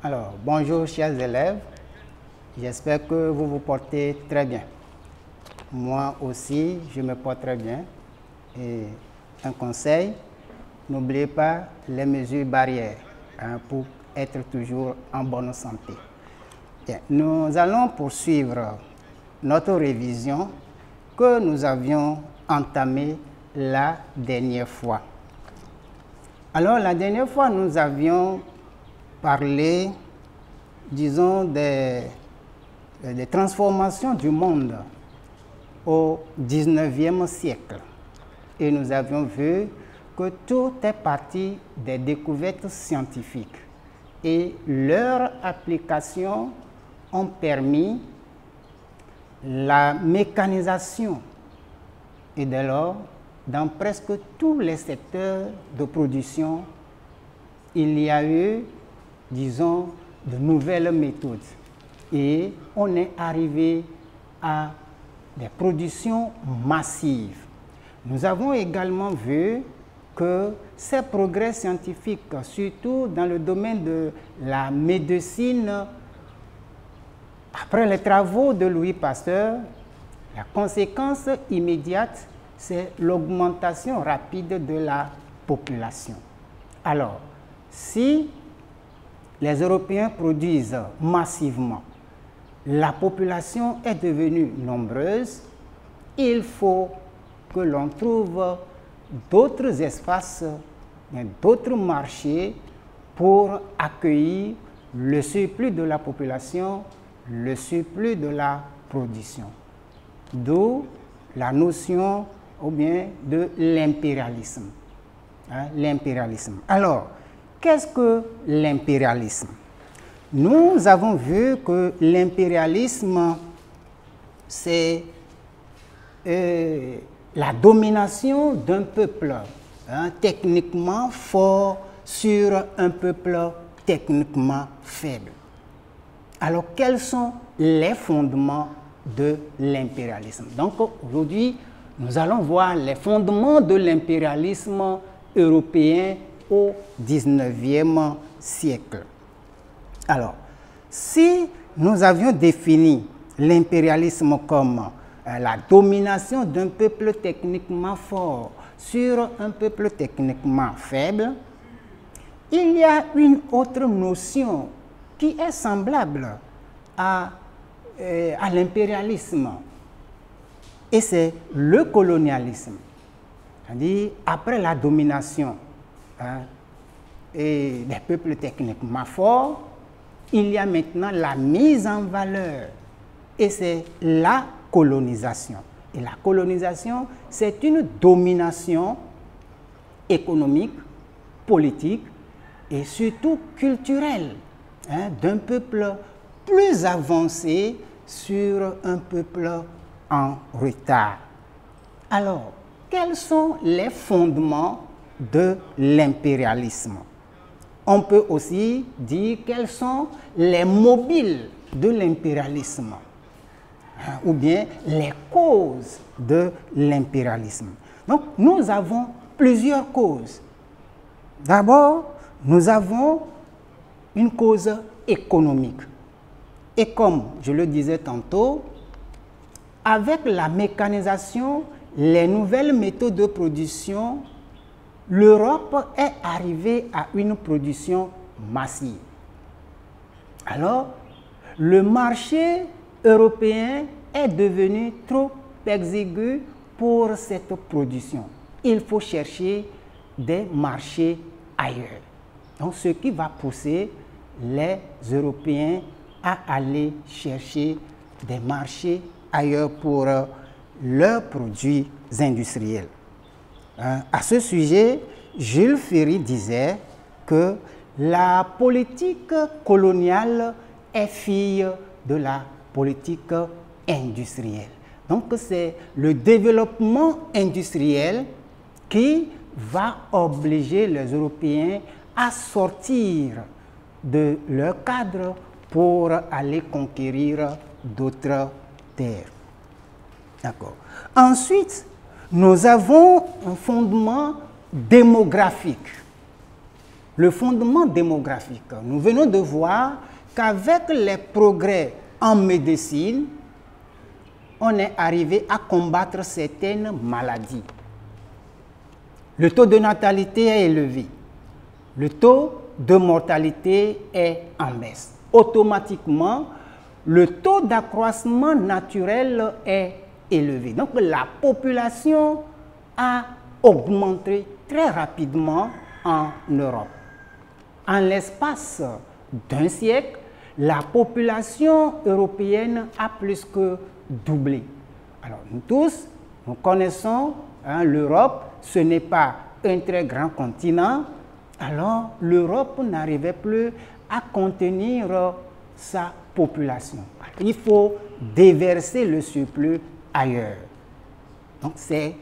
Alors, bonjour chers élèves, j'espère que vous vous portez très bien. Moi aussi, je me porte très bien. Et un conseil, n'oubliez pas les mesures barrières pour être toujours en bonne santé. Bien, nous allons poursuivre notre révision que nous avions entamée la dernière fois. Alors, la dernière fois, nous avions parlé, disons, des transformations du monde au XIXe siècle. Et nous avions vu que tout est parti des découvertes scientifiques et leur application ont permis la mécanisation et dès lors, dans presque tous les secteurs de production, il y a eu, disons, de nouvelles méthodes et on est arrivé à des productions massives. Nous avons également vu que ces progrès scientifiques, surtout dans le domaine de la médecine, après les travaux de Louis Pasteur, la conséquence immédiate, c'est l'augmentation rapide de la population. Alors, si les Européens produisent massivement, la population est devenue nombreuse, il faut que l'on trouve d'autres espaces, d'autres marchés pour accueillir le surplus de la population, le surplus de la production. D'où la notion ou bien de l'impérialisme. L'impérialisme. Alors, qu'est-ce que l'impérialisme? Nous avons vu que l'impérialisme, c'est la domination d'un peuple techniquement fort sur un peuple techniquement faible. Alors, quels sont les fondements de l'impérialisme? Donc, aujourd'hui, nous allons voir les fondements de l'impérialisme européen au XIXe siècle. Alors, si nous avions défini l'impérialisme comme la domination d'un peuple techniquement fort sur un peuple techniquement faible, il y a une autre notion qui est semblable à l'impérialisme, et c'est le colonialisme. C'est-à-dire, après la domination et des peuples techniquement forts, il y a maintenant la mise en valeur, et c'est la colonisation. Et la colonisation, c'est une domination économique, politique et surtout culturelle d'un peuple plus avancé sur un peuple en retard. Alors, quels sont les fondements de l'impérialisme? On peut aussi dire quels sont les mobiles de l'impérialisme, ou bien les causes de l'impérialisme. Donc, nous avons plusieurs causes. D'abord, nous avons une cause économique. Et comme je le disais tantôt, avec la mécanisation, les nouvelles méthodes de production, l'Europe est arrivée à une production massive. Alors, le marché européen est devenu trop exigu pour cette production. Il faut chercher des marchés ailleurs. Donc, ce qui va pousser les Européens à aller chercher des marchés ailleurs pour leurs produits industriels. À ce sujet, Jules Ferry disait que la politique coloniale est fille de la politique industrielle. Donc, c'est le développement industriel qui va obliger les Européens à sortir de leur cadre pour aller conquérir d'autres terres. D'accord. Ensuite, nous avons un fondement démographique. le fondement démographique. Nous venons de voir qu'avec les progrès en médecine, on est arrivé à combattre certaines maladies. Le taux de natalité est élevé. Le taux de mortalité est en baisse. Automatiquement, le taux d'accroissement naturel est élevé. Donc la population a augmenté très rapidement en Europe. En l'espace d'un siècle, la population européenne a plus que doublé. Alors nous tous, nous connaissons l'Europe, ce n'est pas un très grand continent. Alors l'Europe n'arrivait plus à contenir sa population. Il faut déverser le surplus ailleurs. Donc c'est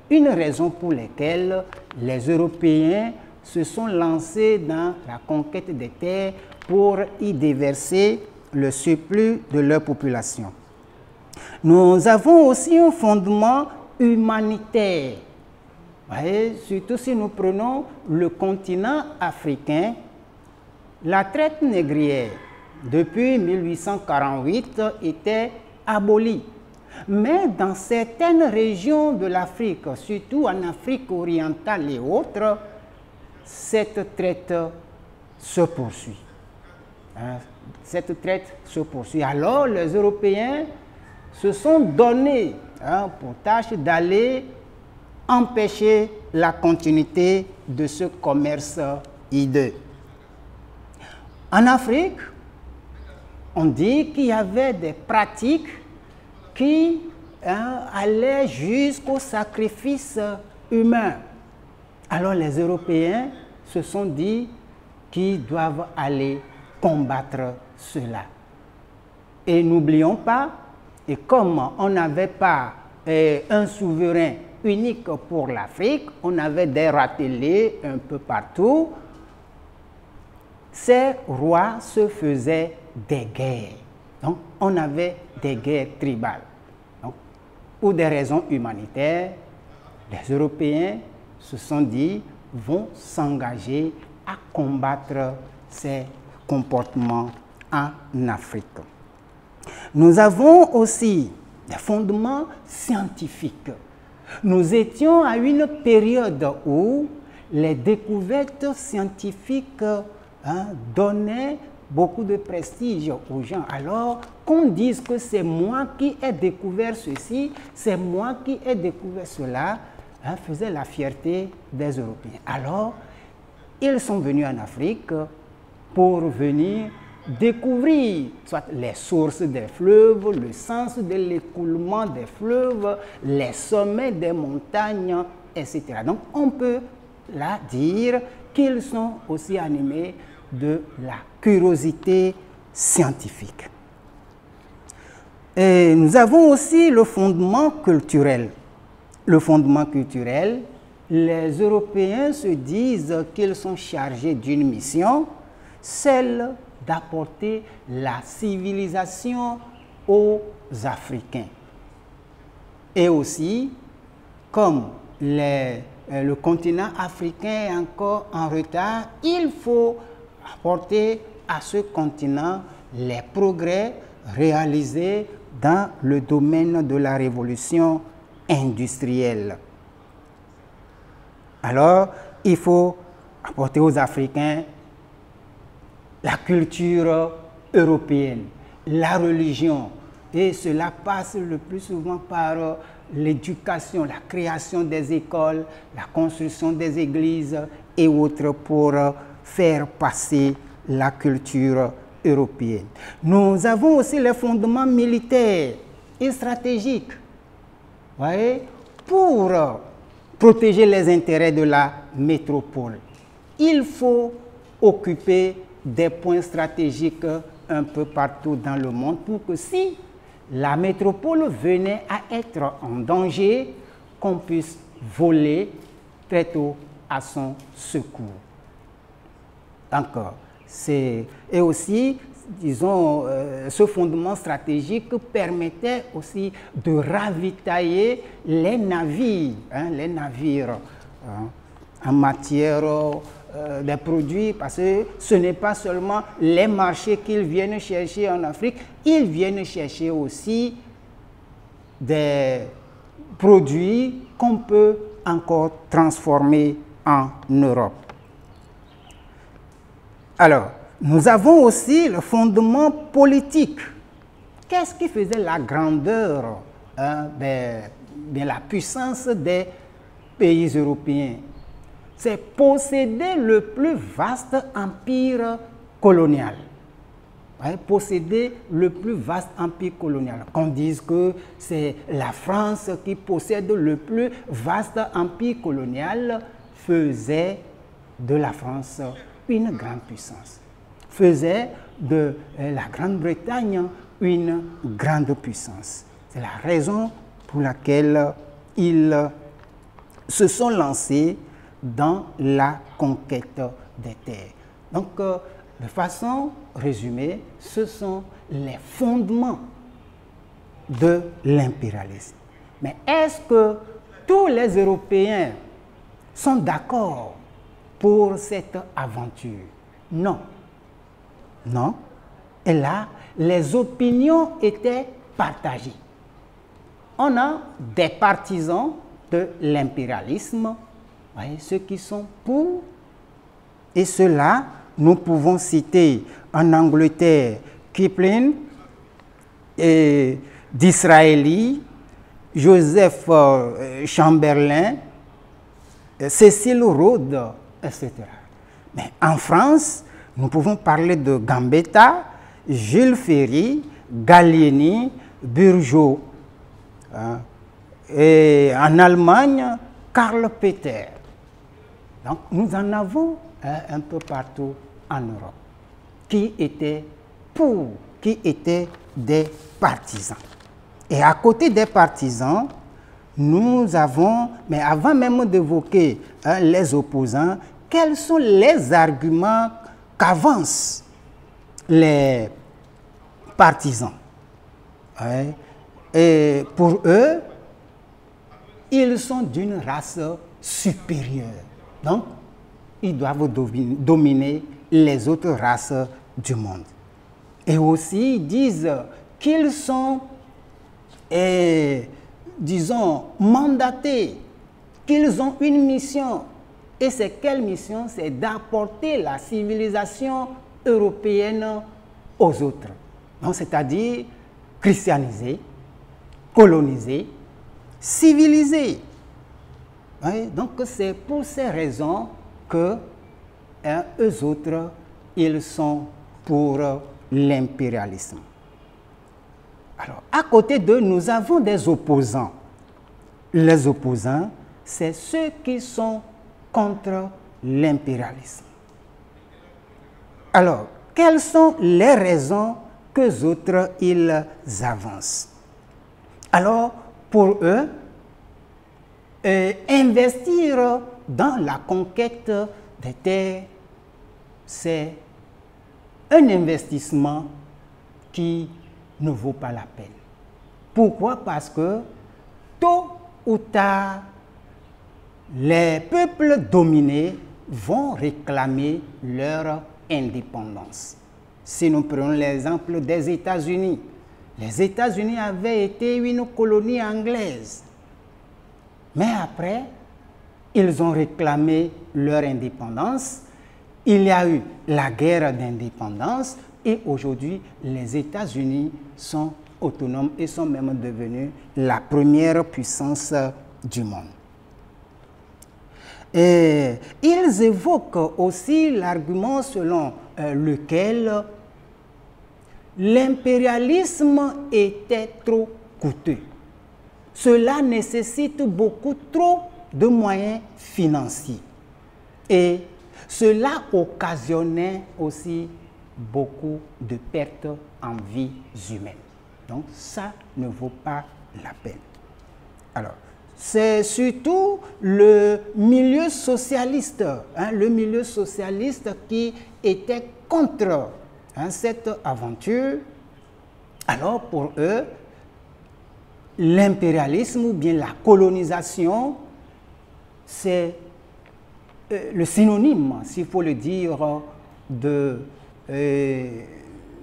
une raison pour laquelle les Européens se sont lancés dans la conquête des terres pour y déverser le surplus de leur population. Nous avons aussi un fondement humanitaire. Vous voyez, surtout si nous prenons le continent africain, la traite négrière, depuis 1848, était abolie. Mais dans certaines régions de l'Afrique, surtout en Afrique orientale et autres, cette traite se poursuit. Cette traite se poursuit. Alors les Européens se sont donnés pour tâche d'aller empêcher la continuité de ce commerce hideux. En Afrique, on dit qu'il y avait des pratiques qui allaient jusqu'au sacrifice humain. Alors les Européens se sont dit qu'ils doivent aller combattre cela. Et n'oublions pas, et comme on n'avait pas un souverain unique pour l'Afrique, on avait des ratelets un peu partout, ces rois se faisaient des guerres. Donc on avait des guerres tribales. Donc, pour des raisons humanitaires, les Européens se sont dit vont s'engager à combattre ces comportements en Afrique. Nous avons aussi des fondements scientifiques. Nous étions à une période où les découvertes scientifiques donnaient beaucoup de prestige aux gens. Alors, qu'on dise que c'est moi qui ai découvert ceci, c'est moi qui ai découvert cela, faisait la fierté des Européens. Alors, ils sont venus en Afrique pour venir découvrir soit les sources des fleuves, le sens de l'écoulement des fleuves, les sommets des montagnes, etc. Donc, on peut là dire qu'ils sont aussi animés de la curiosité scientifique. Et nous avons aussi le fondement culturel. Le fondement culturel, les Européens se disent qu'ils sont chargés d'une mission, celle d'apporter la civilisation aux Africains. Et aussi, comme le continent africain est encore en retard, il faut apporter à ce continent les progrès réalisés dans le domaine de la révolution industrielle. Alors, il faut apporter aux Africains la culture européenne, la religion, et cela passe le plus souvent par l'éducation, la création des écoles, la construction des églises et autres pour faire passer la culture européenne. Nous avons aussi les fondements militaires et stratégiques, voyez, pour protéger les intérêts de la métropole. Il faut occuper des points stratégiques un peu partout dans le monde pour que si la métropole venait à être en danger, qu'on puisse voler très tôt à son secours. Encore. Et aussi, disons, ce fondement stratégique permettait aussi de ravitailler les navires, en matière des produits, parce que ce n'est pas seulement les marchés qu'ils viennent chercher en Afrique, ils viennent chercher aussi des produits qu'on peut encore transformer en Europe. Alors, nous avons aussi le fondement politique. Qu'est-ce qui faisait la grandeur, de la puissance des pays européens? C'est posséder le plus vaste empire colonial. Posséder le plus vaste empire colonial. Qu'on dise que c'est la France qui possède le plus vaste empire colonial, faisait de la France une grande puissance. Faisait de la Grande-Bretagne une grande puissance. C'est la raison pour laquelle ils se sont lancés dans la conquête des terres. Donc, de façon résumée, ce sont les fondements de l'impérialisme. Mais est-ce que tous les Européens sont d'accord pour cette aventure? Non. Non. Et là, les opinions étaient partagées. On a des partisans de l'impérialisme, ceux qui sont pour, et ceux-là, nous pouvons citer en Angleterre Kipling, et Disraeli, Joseph Chamberlain, Cecil Rhodes, etc. Mais en France, nous pouvons parler de Gambetta, Jules Ferry, Gallieni, Burgot. Et en Allemagne, Karl Peter. Donc, nous en avons un peu partout en Europe qui étaient pour, qui étaient des partisans. Et à côté des partisans, nous avons, mais avant même d'évoquer les opposants, quels sont les arguments qu'avancent les partisans? Et pour eux, ils sont d'une race supérieure. Donc, ils doivent dominer les autres races du monde. Et aussi, ils disent qu'ils sont, disons, mandatés, qu'ils ont une mission. Et c'est quelle mission? C'est d'apporter la civilisation européenne aux autres. Donc, c'est-à-dire christianiser, coloniser, civiliser. Donc, c'est pour ces raisons que eux autres, ils sont pour l'impérialisme. Alors, à côté d'eux, nous avons des opposants. Les opposants, c'est ceux qui sont contre l'impérialisme. Alors, quelles sont les raisons qu'eux autres, ils avancent? Alors, pour eux, investir dans la conquête des terres, c'est un investissement qui ne vaut pas la peine. Pourquoi? Parce que tôt ou tard, les peuples dominés vont réclamer leur indépendance. Si nous prenons l'exemple des États-Unis, les États-Unis avaient été une colonie anglaise. Mais après, ils ont réclamé leur indépendance. Il y a eu la guerre d'indépendance et aujourd'hui, les États-Unis sont autonomes et sont même devenus la première puissance du monde. Et ils évoquent aussi l'argument selon lequel l'impérialisme était trop coûteux. Cela nécessite beaucoup trop de moyens financiers. Et cela occasionnait aussi beaucoup de pertes en vies humaines. Donc ça ne vaut pas la peine. Alors, c'est surtout le milieu socialiste, le milieu socialiste qui était contre cette aventure. Alors pour eux, l'impérialisme ou bien la colonisation, c'est le synonyme, s'il faut le dire, de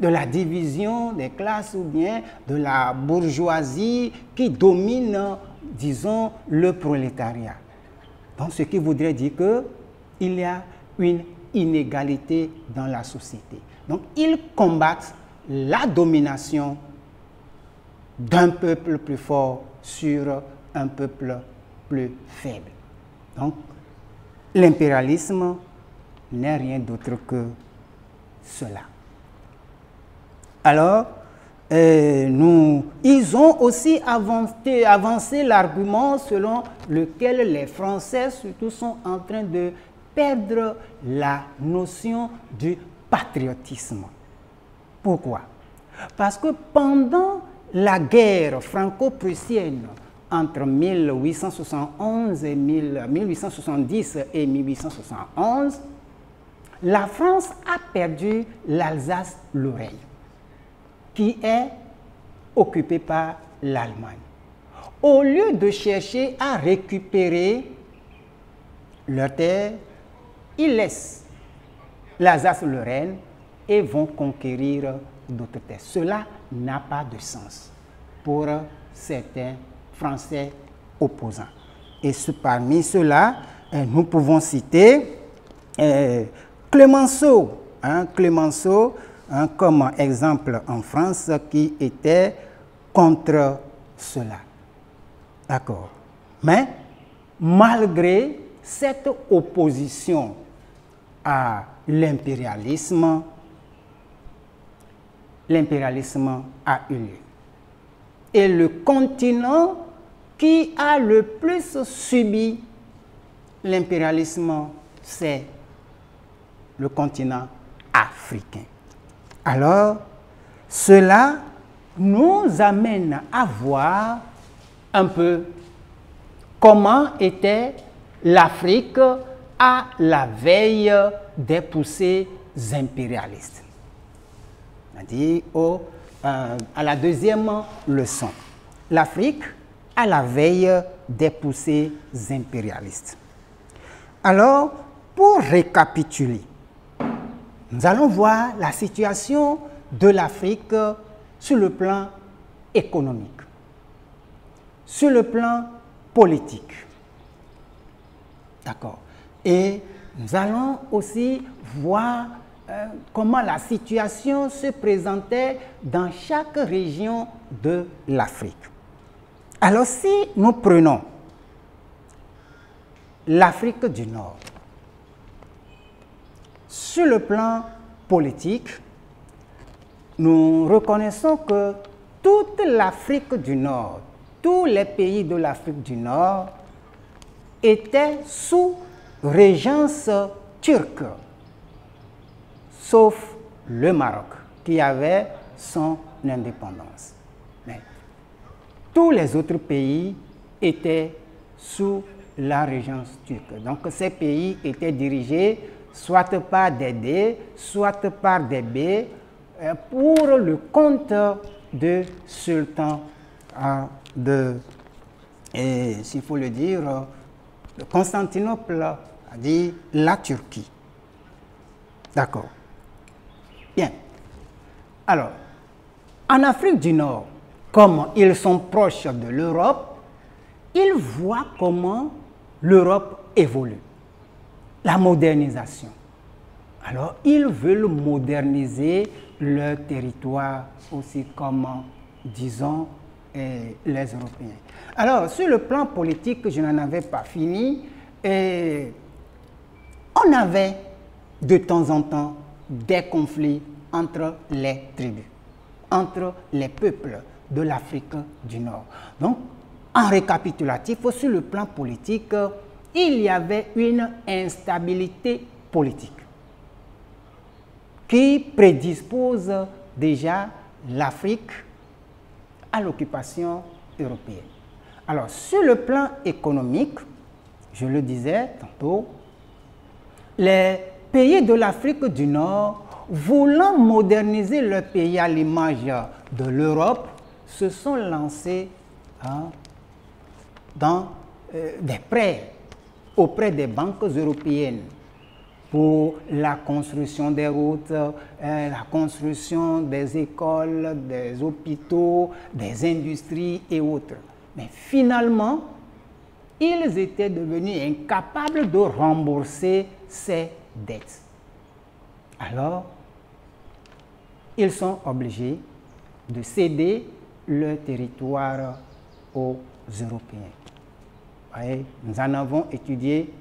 la division des classes ou bien de la bourgeoisie qui domine, disons, le prolétariat. Donc, ce qui voudrait dire qu'il y a une inégalité dans la société. Donc, ils combattent la domination d'un peuple plus fort sur un peuple plus faible. Donc, l'impérialisme n'est rien d'autre que cela. Alors, ils ont aussi avancé l'argument selon lequel les Français surtout sont en train de perdre la notion du patriotisme. Pourquoi? Parce que pendant la guerre franco-prussienne entre 1870 et 1871, la France a perdu l'Alsace-Lorraine, qui est occupée par l'Allemagne. Au lieu de chercher à récupérer leurs terres, ils laissent l'Alsace-Lorraine et vont conquérir d'autres terres. Cela n'a pas de sens pour certains Français opposants. Et parmi ceux-là, nous pouvons citer Clemenceau, comme exemple en France, qui était contre cela. D'accord. Mais malgré cette opposition à l'impérialisme, l'impérialisme a eu lieu. Et le continent qui a le plus subi l'impérialisme, c'est le continent africain. Alors, cela nous amène à voir un peu comment était l'Afrique à la veille des poussées impérialistes. C'est-à-dire à la deuxième leçon, l'Afrique à la veille des poussées impérialistes. Alors, pour récapituler, nous allons voir la situation de l'Afrique sur le plan économique, sur le plan politique. D'accord. Et nous allons aussi voir comment la situation se présentait dans chaque région de l'Afrique. Alors, si nous prenons l'Afrique du Nord, sur le plan politique, nous reconnaissons que toute l'Afrique du Nord, tous les pays de l'Afrique du Nord étaient sous régence turque, sauf le Maroc, qui avait son indépendance. Mais tous les autres pays étaient sous la régence turque. Donc ces pays étaient dirigés soit par des D, soit par des B, pour le compte de sultan s'il faut le dire, de Constantinople, c'est-à-dire la Turquie. D'accord. Bien. Alors, en Afrique du Nord, comme ils sont proches de l'Europe, ils voient comment l'Europe évolue. La modernisation. Alors, ils veulent moderniser leur territoire aussi comme, disons, les Européens. Alors, sur le plan politique, je n'en avais pas fini. Et on avait de temps en temps des conflits entre les tribus, entre les peuples de l'Afrique du Nord. Donc, en récapitulatif, sur le plan politique, il y avait une instabilité politique qui prédispose déjà l'Afrique à l'occupation européenne. Alors, sur le plan économique, je le disais tantôt, les pays de l'Afrique du Nord, voulant moderniser leur pays à l'image de l'Europe, se sont lancés dans des prêts auprès des banques européennes pour la construction des routes, la construction des écoles, des hôpitaux, des industries et autres. Mais finalement, ils étaient devenus incapables de rembourser ces dettes. Alors, ils sont obligés de céder le territoire aux Européens. Voyez, nous en avons étudié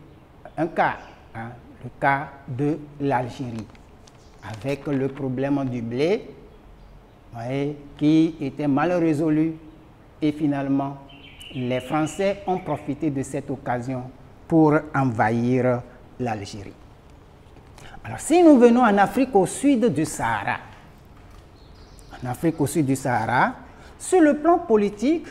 un cas, le cas de l'Algérie, avec le problème du blé, voyez, qui était mal résolu. Et finalement, les Français ont profité de cette occasion pour envahir l'Algérie. Alors, si nous venons en Afrique au sud du Sahara, sur le plan politique,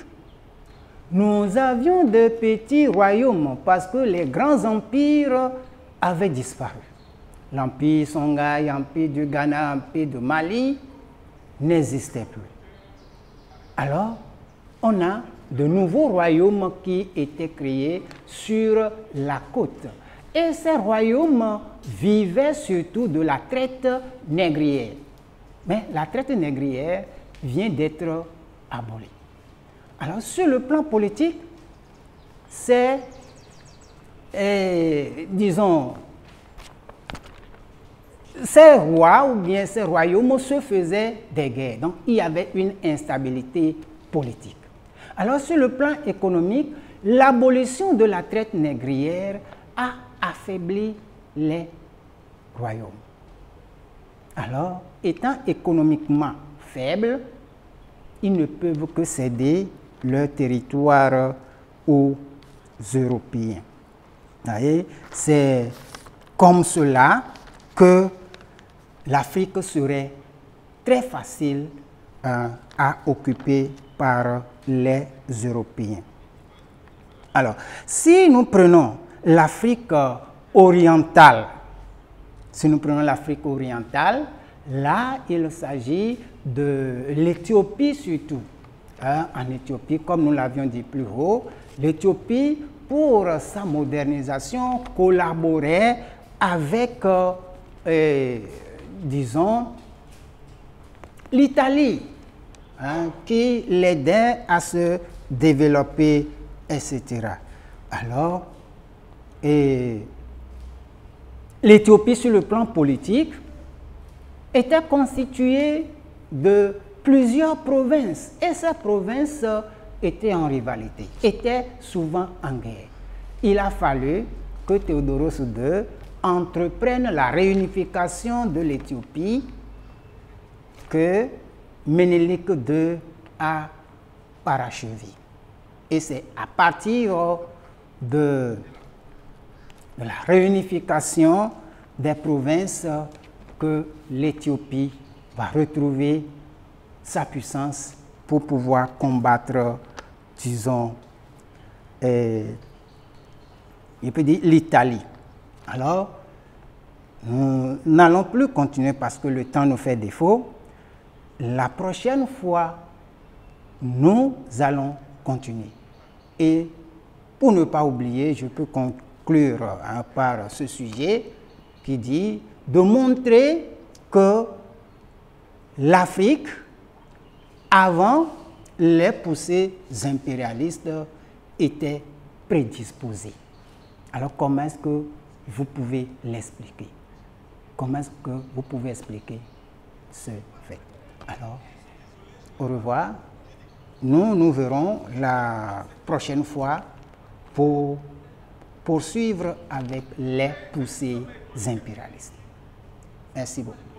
nous avions de petits royaumes parce que les grands empires avaient disparu. L'empire Songhai, l'empire du Ghana, l'empire du Mali n'existaient plus. Alors, on a de nouveaux royaumes qui étaient créés sur la côte. Et ces royaumes vivaient surtout de la traite négrière. Mais la traite négrière vient d'être abolie. Alors, sur le plan politique, c'est, disons, ces rois ou bien ces royaumes se faisaient des guerres. Donc, il y avait une instabilité politique. Alors, sur le plan économique, l'abolition de la traite négrière a affaibli les royaumes. Alors, étant économiquement faibles, ils ne peuvent que céder leur territoire aux Européens. C'est comme cela que l'Afrique serait très facile à occuper par les Européens. Alors, si nous prenons l'Afrique orientale, là, il s'agit de l'Éthiopie surtout. En Éthiopie, comme nous l'avions dit plus haut, l'Éthiopie, pour sa modernisation, collaborait avec, disons, l'Italie, qui l'aidait à se développer, etc. Alors, l'Éthiopie, sur le plan politique, était constituée de plusieurs provinces. Et ces provinces étaient en rivalité, étaient souvent en guerre. Il a fallu que Théodoros II entreprenne la réunification de l'Éthiopie que Ménélique II a parachevé. Et c'est à partir de la réunification des provinces que l'Éthiopie va retrouver sa puissance pour pouvoir combattre, disons, l'Italie. Alors, nous n'allons plus continuer parce que le temps nous fait défaut. La prochaine fois, nous allons continuer. Et pour ne pas oublier, je peux conclure par ce sujet qui dit de montrer que l'Afrique, avant les poussées impérialistes, était prédisposée. Alors, comment est-ce que vous pouvez l'expliquer? Comment est-ce que vous pouvez expliquer ce fait? Alors, au revoir. Nous verrons la prochaine fois pour poursuivre avec les poussées impérialistes. Merci beaucoup.